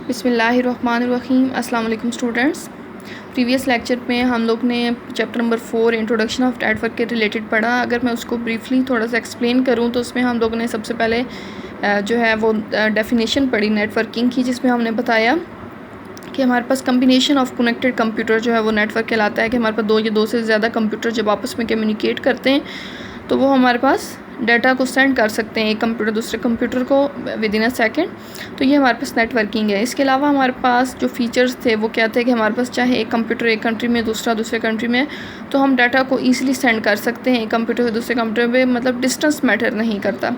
बिस्मिल्लाहिर्रहमानिर्रहीम। अस्सलाम वालेकुम स्टूडेंट्स। प्रीवियस लेक्चर में हम लोग ने chapter number 4 introduction of network के रिलेटेड पढ़ा। अगर मैं उसको ब्रीफली थोड़ा सा एक्सप्लेन करूँ तो उसमें हम लोगों ने सबसे पहले जो है वो डेफिनेशन पढ़ी नेटवर्किंग की, जिसमें हमने बताया कि हमारे पास कम्बिनेशन ऑफ कनेक्टेड कंप्यूटर जो है वो नेटवर्क कहलाता है। कि हमारे पास दो या दो से ज़्यादा कंप्यूटर जब आपस में कम्युनिकेट करते हैं तो वो हमारे पास डाटा को सेंड कर सकते हैं एक कंप्यूटर दूसरे कंप्यूटर को विद इन अ सेकेंड। तो ये हमारे पास नेटवर्किंग है। इसके अलावा हमारे पास जो फीचर्स थे वो क्या थे कि हमारे पास चाहे एक कंप्यूटर एक कंट्री में दूसरा दूसरे कंट्री में, तो हम डाटा को ईज़िली सेंड कर सकते हैं एक कंप्यूटर से दूसरे कंप्यूटर पे, मतलब डिस्टेंस मैटर नहीं करता।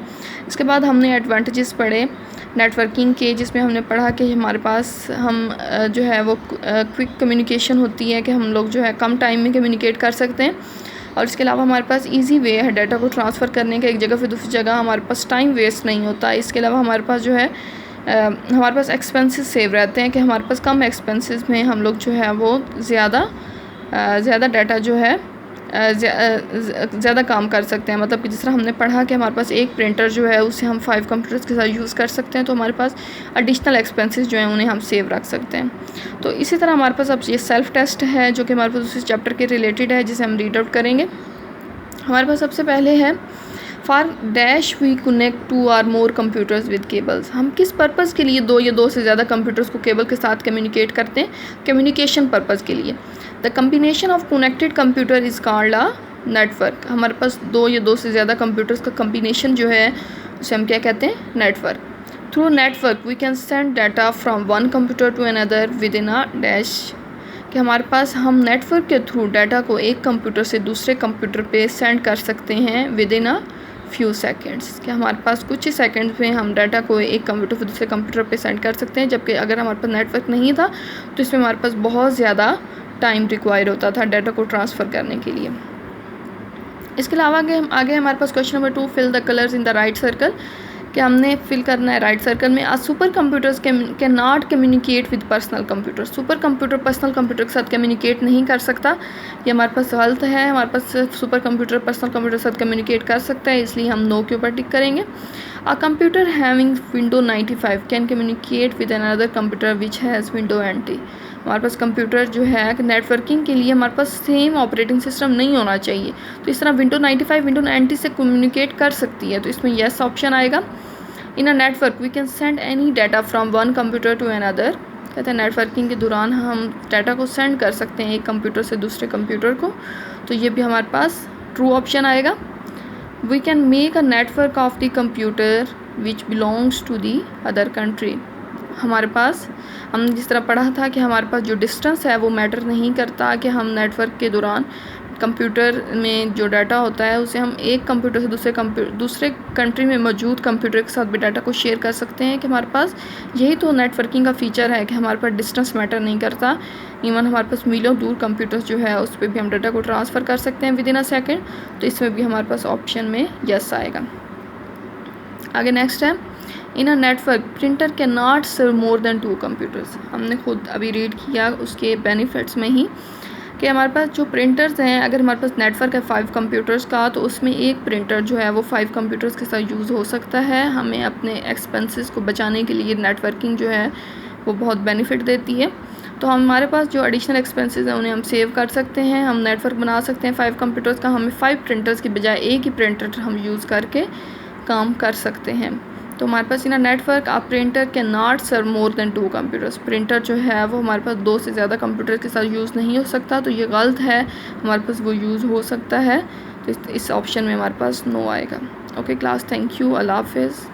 इसके बाद हमने एडवांटेजेस पढ़े नेटवर्किंग के, जिसमें हमने पढ़ा कि हमारे पास हम जो है वो क्विक कम्युनिकेशन होती है कि हम लोग जो है कम टाइम में कम्युनिकेट कर सकते हैं। और इसके अलावा हमारे पास इजी वे है डाटा को ट्रांसफ़र करने का एक जगह से दूसरी जगह। हमारे पास टाइम वेस्ट नहीं होता। इसके अलावा हमारे पास जो है हमारे पास एक्सपेंसेस सेव रहते हैं कि हमारे पास कम एक्सपेंसेस में हम लोग जो है वो ज़्यादा डाटा जो है ज़्यादा काम कर सकते हैं। मतलब कि जिस तरह हमने पढ़ा कि हमारे पास एक प्रिंटर जो है उसे हम 5 कंप्यूटर्स के साथ यूज़ कर सकते हैं, तो हमारे पास एडिशनल एक्सपेंसेस जो हैं उन्हें हम सेव रख सकते हैं। तो इसी तरह हमारे पास अब ये सेल्फ टेस्ट है जो कि हमारे पास उसी चैप्टर के रिलेटेड है, जिसे हम रीड आउट करेंगे। हमारे पास सबसे पहले है फॉर डैश वी कनेक्ट 2 और मोर कंप्यूटर्स विद केबल्स। हम किस पर्पज़ के लिए दो या दो से ज़्यादा कंप्यूटर्स को केबल के साथ कम्युनिकेट करते हैं? कम्युनिकेशन पर्पज़ के लिए। The combination of connected computer is called a network. हमारे पास दो या दो से ज़्यादा कंप्यूटर्स का कम्बिनेशन जो है उसे हम क्या कहते हैं? Network. Through network we can send data from one computer to another within a dash. कि हमारे पास हम नेटवर्क के थ्रू डाटा को एक कंप्यूटर से दूसरे कंप्यूटर पे सेंड कर सकते हैं with in a few seconds. कि हमारे पास कुछ ही सेकेंड्स में हम डाटा को एक कंप्यूटर से दूसरे कंप्यूटर पे सेंड कर सकते हैं। जबकि अगर हमारे पास नेटवर्क नहीं था तो इसमें हमारे पास बहुत ज़्यादा टाइम रिक्वायर होता था डाटा को ट्रांसफ़र करने के लिए। इसके अलावा आगे हमारे पास question number 2, fill the colours in the right circle. कि हमने फिल करना है राइट सर्कल में। Super computers can not communicate with personal computer. Super computer personal computer के साथ कम्युनिकेट नहीं कर सकता। ये हमारे पास गलत है। हमारे पास सुपर कंप्यूटर पर्सनल कंप्यूटर के साथ कम्युनिकेट कर सकता है, इसलिए हम नो के ऊपर टिक करेंगे। A computer having window 95 can communicate with another computer which has window NT। हमारे पास कंप्यूटर जो है नेटवर्किंग के लिए हमारे पास सेम ऑपरेटिंग सिस्टम नहीं होना चाहिए। तो इस तरह विंडो 95 विंडो NT से कम्युनिकेट कर सकती है, तो इसमें येस ऑप्शन आएगा। In a network we can send any data from one computer to another. कहते हैं नेटवर्किंग के दौरान हम डाटा को सेंड कर सकते हैं एक कंप्यूटर से दूसरे कंप्यूटर को, तो ये भी हमारे पास ट्रू ऑप्शन आएगा। We can make a network of the computer which belongs to the other country. हमारे पास हमने जिस तरह पढ़ा था कि हमारे पास जो डिस्टेंस है वो मैटर नहीं करता। कि हम नेटवर्क के दौरान कंप्यूटर में जो डाटा होता है उसे हम एक कंप्यूटर से दूसरे कंट्री में मौजूद कंप्यूटर के साथ भी डाटा को शेयर कर सकते हैं। कि हमारे पास यही तो नेटवर्किंग का फ़ीचर है कि हमारे पास डिस्टेंस मैटर नहीं करता। इवन हमारे पास मीलों दूर कंप्यूटर्स जो है उस पर भी हम डाटा को ट्रांसफ़र कर सकते हैं विद इन अ सेकेंड। तो इसमें भी हमारे पास ऑप्शन में यस आएगा। आगे नेक्स्ट है in a network printer can not serve more than 2 computers. हमने खुद अभी रीड किया उसके बेनिफिट्स में ही कि हमारे पास जो प्रिंटर्स हैं, अगर हमारे पास नेटवर्क है 5 कंप्यूटर्स का, तो उसमें एक प्रिंटर जो है वो 5 कंप्यूटर्स के साथ यूज़ हो सकता है। हमें अपने एक्सपेंसेस को बचाने के लिए नेटवर्किंग जो है वो बहुत बेनिफिट देती है। तो हमारे पास जो एडिशनल एक्सपेंसेस हैं उन्हें हम सेव कर सकते हैं। हम नेटवर्क बना सकते हैं 5 कंप्यूटर्स का। हमें 5 प्रिंटर्स की बजाय एक ही प्रिंटर हम यूज़ करके काम कर सकते हैं। तो हमारे पास in a network a printer can not serve more than 2 computers. Printer जो है वो हमारे पास 2 से ज़्यादा कंप्यूटर के साथ यूज़ नहीं हो सकता, तो ये गलत है। हमारे पास वो यूज़ हो सकता है, तो इस ऑप्शन में हमारे पास नो आएगा। ओके क्लास, थैंक यू, अल्लाह हाफिज़।